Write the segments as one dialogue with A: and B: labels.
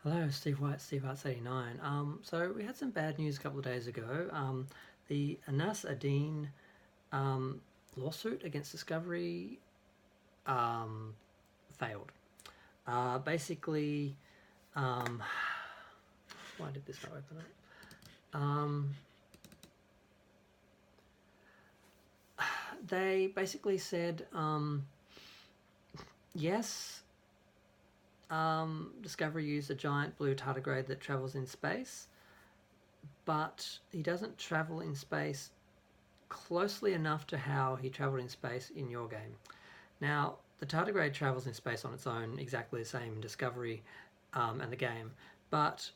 A: Hello, Steve White, Steve Arts 89. So we had some bad news a couple of days ago. The Anas Adine um, lawsuit against Discovery um, failed. Basically, um, why did this not open up? They basically said yes, Discovery used a giant blue tardigrade that travels in space, but he doesn't travel in space closely enough to how he travelled in space in your game. Now, the tardigrade travels in space on its own, exactly the same in Discovery and the game, but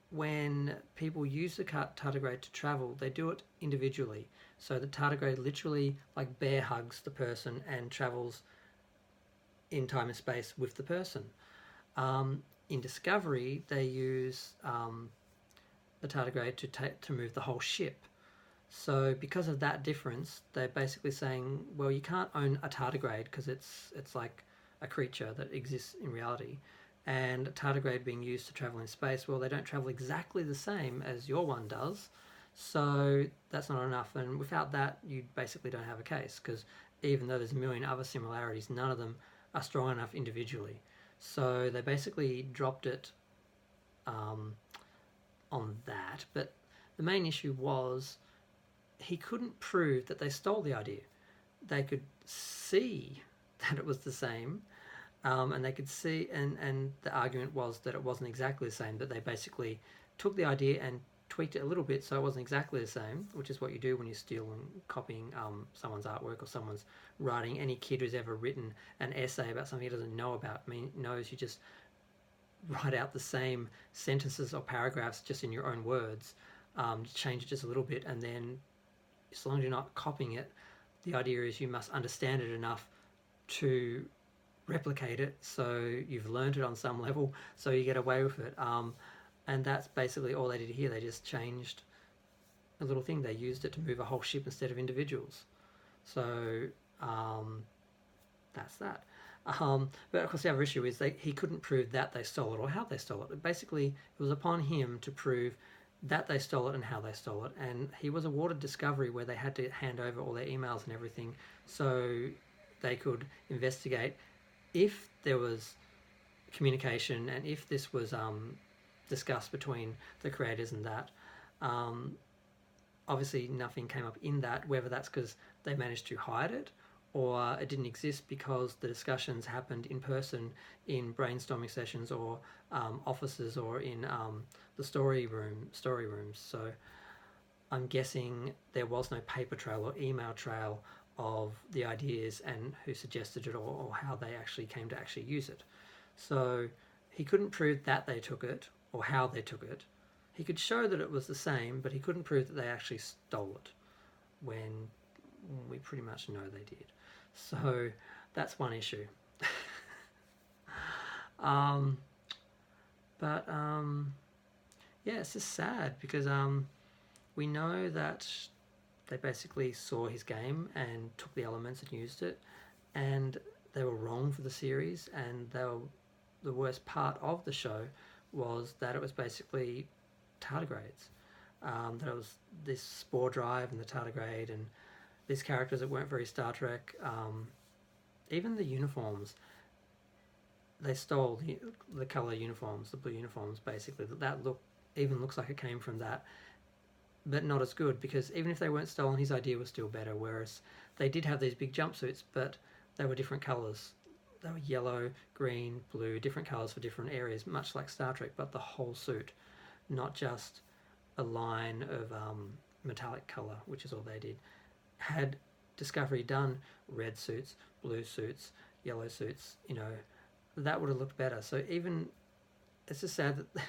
A: when people use the tardigrade to travel, they do it individually. So the tardigrade literally like bear hugs the person and travels in time and space with the person. In Discovery, they use the tardigrade to move the whole ship. So because of that difference, they're basically saying, well, you can't own a tardigrade because it's like a creature that exists in reality, and a tardigrade being used to travel in space, well, they don't travel exactly the same as your one does. So that's not enough, and without that, you basically don't have a case because even though there's a million other similarities, none of them are strong enough individually. So they basically dropped it um, on that, but the main issue was he couldn't prove that they stole the idea. They could see that it was the same, and they could see, and the argument was that it wasn't exactly the same, but they basically took the idea and tweaked it a little bit so it wasn't exactly the same, which is what you do when you're stealing, copying someone's artwork or someone's writing. Any kid who's ever written an essay about something he doesn't know about knows you just write out the same sentences or paragraphs just in your own words, change it just a little bit, and then as long as you're not copying it, the idea is you must understand it enough to replicate it so you've learned it on some level so you get away with it. And that's basically all they did here. They just changed a little thing. They used it to move a whole ship instead of individuals. So that's that. But of course, the other issue is he couldn't prove that they stole it or how they stole it. Basically, it was upon him to prove that they stole it and how they stole it. And he was awarded Discovery where they had to hand over all their emails and everything so they could investigate if there was communication and if this was discussed between the creators and that. Obviously, nothing came up in that, whether that's because they managed to hide it or it didn't exist because the discussions happened in person in brainstorming sessions or offices or in the story rooms. So I'm guessing there was no paper trail or email trail of the ideas and who suggested it or how they actually came to actually use it. So he couldn't prove that they took it or how they took it. He could show that it was the same, but he couldn't prove that they actually stole it when we pretty much know they did. So that's one issue. um, but yeah, it's just sad because we know that they basically saw his game and took the elements and used it, and they were wrong for the series, and the worst part of the show was that it was basically tardigrades. That it was this spore drive and the tardigrade and these characters that weren't very Star Trek. Even the uniforms, they stole the color uniforms, the blue uniforms, basically. That looks like it came from that, but not as good because even if they weren't stolen, his idea was still better. Whereas they did have these big jumpsuits, but they were different colors. They were yellow, green, blue, different colors for different areas, much like Star Trek, but the whole suit, not just a line of metallic color, which is all they did. Had Discovery done red suits, blue suits, yellow suits, that would have looked better. So even it's just sad that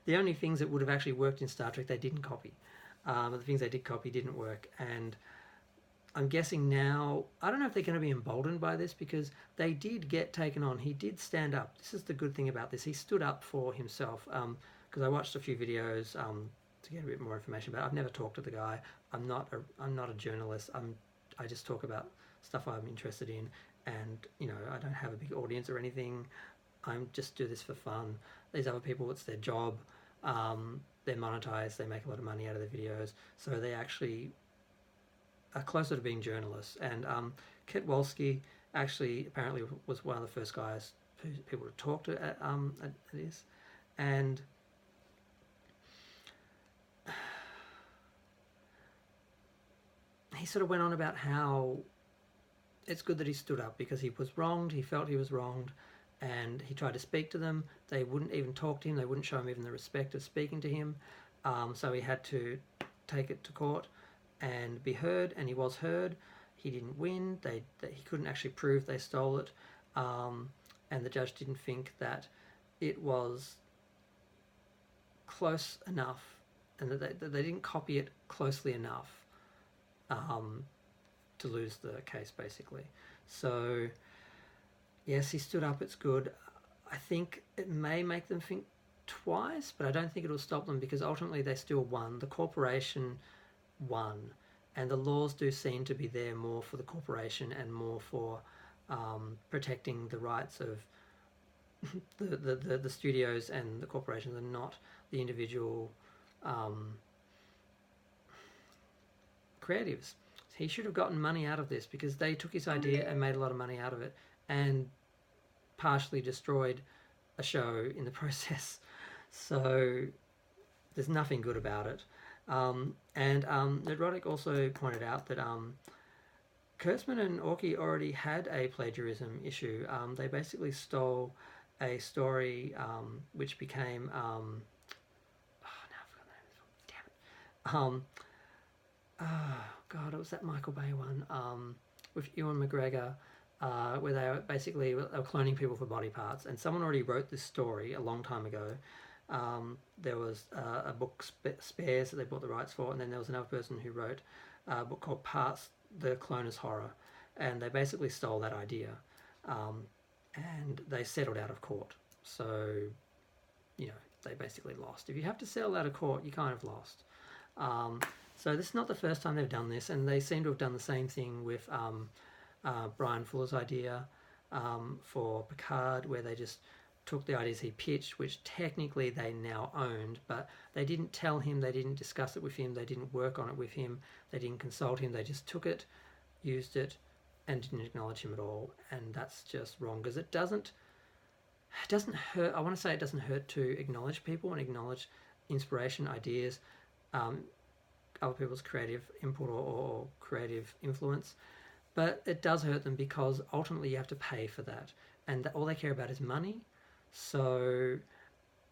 A: the only things that would have actually worked in Star Trek they didn't copy. The things they did copy didn't work, and I'm guessing now, I don't know if they're going to be emboldened by this because they did get taken on. He did stand up. This is the good thing about this. He stood up for himself because I watched a few videos to get a bit more information about it. I've never talked to the guy. I'm not a journalist. I just talk about stuff I'm interested in, and I don't have a big audience or anything. I'm just do this for fun. These other people, it's their job. They're monetized. They make a lot of money out of their videos, so they actually are closer to being journalists. And Kit Wolski actually apparently was one of the first guys who people to talk to at this, and he sort of went on about how it's good that he stood up because he was wronged. He felt he was wronged, and he tried to speak to them. They wouldn't even talk to him. They wouldn't show him even the respect of speaking to him. So he had to take it to court and be heard, and he was heard. He didn't win. He couldn't actually prove they stole it, and the judge didn't think that it was close enough, and that they didn't copy it closely enough to lose the case, basically. So yes, he stood up. It's good. I think it may make them think twice, but I don't think it'll stop them because ultimately they still won. The corporation won, and the laws do seem to be there more for the corporation and more for protecting the rights of the studios and the corporations, and not the individual creatives. He should have gotten money out of this because they took his idea and made a lot of money out of it, and partially destroyed a show in the process. So there's nothing good about it. Neurotic also pointed out that Kurtzman and Orky already had a plagiarism issue. They basically stole a story which became now I forgot the name of it. Damn it. Oh God, it was that Michael Bay one with Ewan McGregor, where they were cloning people for body parts, and someone already wrote this story a long time ago. There was a book Spares that they bought the rights for, and then there was another person who wrote a book called Parts: The Cloner's Horror, and they basically stole that idea, and they settled out of court. So, they basically lost. If you have to settle out of court, you kind of lost. So this is not the first time they've done this, and they seem to have done the same thing with Brian Fuller's idea for Picard, where they just took the ideas he pitched, which technically they now owned, but they didn't tell him, they didn't discuss it with him, they didn't work on it with him, they didn't consult him, they just took it, used it, and didn't acknowledge him at all. And that's just wrong, because it doesn't hurt. I want to say it doesn't hurt to acknowledge people and acknowledge inspiration, ideas, other people's creative input or creative influence, but it does hurt them because ultimately you have to pay for that, and all they care about is money. So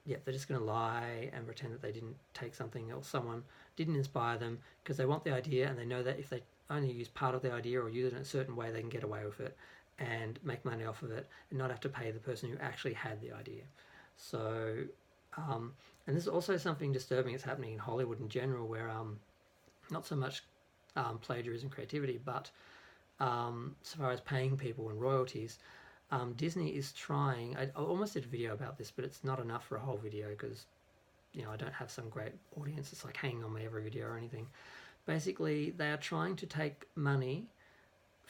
A: yeah, they're just going to lie and pretend that they didn't take something or someone didn't inspire them, because they want the idea and they know that if they only use part of the idea or use it in a certain way, they can get away with it and make money off of it and not have to pay the person who actually had the idea. So and this is also something disturbing that's happening in Hollywood in general, where not so much plagiarism, creativity, but so far as paying people and royalties, Disney is trying. I almost did a video about this, but it's not enough for a whole video because I don't have some great audience. It's like hanging on me every video or anything. Basically, they are trying to take money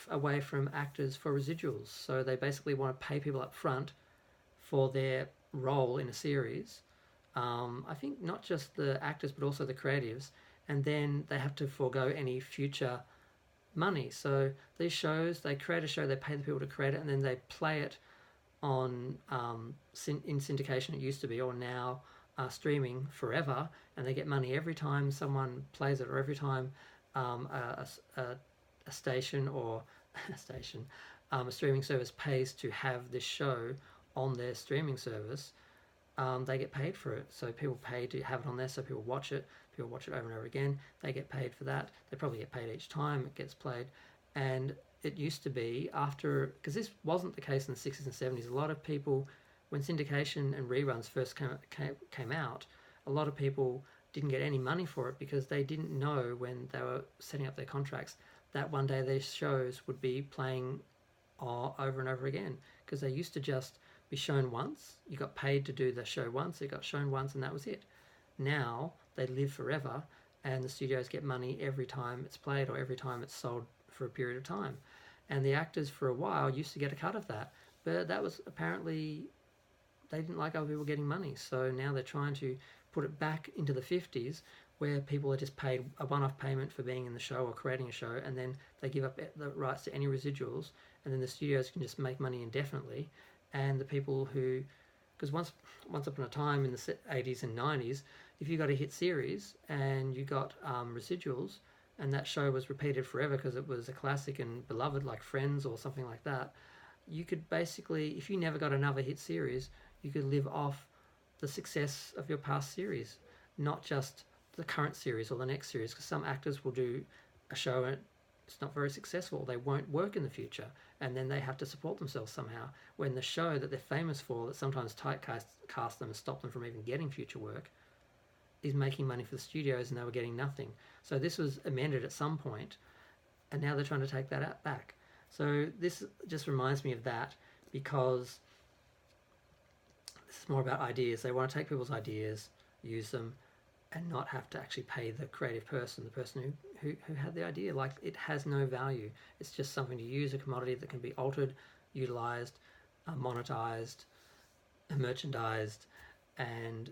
A: away from actors for residuals. So they basically want to pay people up front for their role in a series. I think not just the actors, but also the creatives. And then they have to forego any future money. So these shows, they create a show, they pay the people to create it, and then they play it on in syndication, it used to be, or now streaming forever, and they get money every time someone plays it, or every time a station or a streaming service pays to have this show on their streaming service. They get paid for it. So people pay to have it on there, so people watch it over and over again. They get paid for that. They probably get paid each time it gets played. And it used to be because this wasn't the case in the 60s and 70s, a lot of people, when syndication and reruns first came out, a lot of people didn't get any money for it because they didn't know when they were setting up their contracts that one day their shows would be playing over and over again, because they used to just be shown once. You got paid to do the show once, it got shown once, and that was it. Now they live forever, and the studios get money every time it's played or every time it's sold for a period of time. And the actors for a while used to get a cut of that, but that was apparently they didn't like other people getting money. So now they're trying to put it back into the 50s where people are just paid a one-off payment for being in the show or creating a show, and then they give up the rights to any residuals, and then the studios can just make money indefinitely. And the people who, because once upon a time in the 80s and 90s, if you got a hit series and you got residuals, and that show was repeated forever because it was a classic and beloved, like Friends or something like that, you could basically, if you never got another hit series, you could live off the success of your past series, not just the current series or the next series, because some actors will do a show and it's not very successful. They won't work in the future, and then they have to support themselves somehow. When the show that they're famous for, that sometimes typecast them and stop them from even getting future work, is making money for the studios and they were getting nothing. So this was amended at some point, and now they're trying to take that back. So this just reminds me of that, because this is more about ideas. They want to take people's ideas, use them, and not have to actually pay the creative person, the person who had the idea. Like, it has no value. It's just something to use, a commodity that can be altered, utilized, monetized, merchandised, and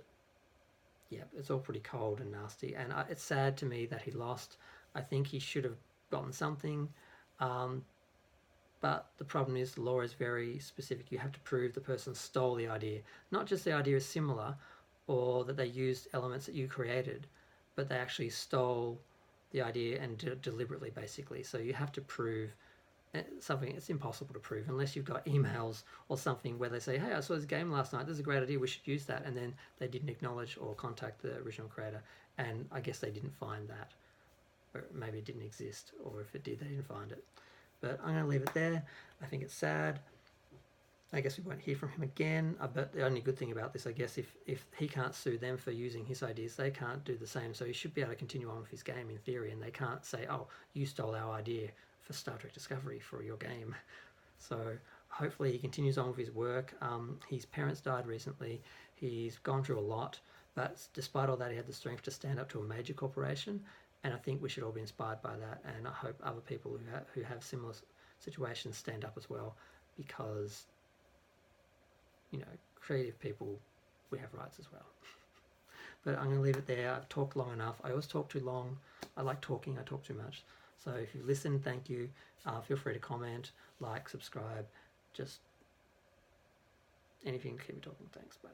A: yeah, it's all pretty cold and nasty. And it's sad to me that he lost. I think he should have gotten something. But the problem is the law is very specific. You have to prove the person stole the idea. Not just the idea is similar or that they used elements that you created, but they actually stole the idea and deliberately, basically. So you have to prove something. It's impossible to prove unless you've got emails or something where they say, hey, I saw this game last night, this is a great idea, we should use that, and then they didn't acknowledge or contact the original creator, and I guess they didn't find that, or maybe it didn't exist, or if it did, they didn't find it. But I'm going to leave it there. I think it's sad. I guess we won't hear from him again. But the only good thing about this, I guess, if he can't sue them for using his ideas, they can't do the same. So he should be able to continue on with his game in theory, and they can't say, oh, you stole our idea for Star Trek Discovery for your game. So hopefully he continues on with his work. His parents died recently. He's gone through a lot, but despite all that, he had the strength to stand up to a major corporation, and I think we should all be inspired by that, and I hope other people who have similar situations stand up as well, because, you know, creative people, we have rights as well. But I'm going to leave it there. I've talked long enough. I always talk too long. I like talking. I talk too much. So if you listen, thank you. Feel free to comment, like, subscribe, just anything to keep me talking. Thanks. Bye.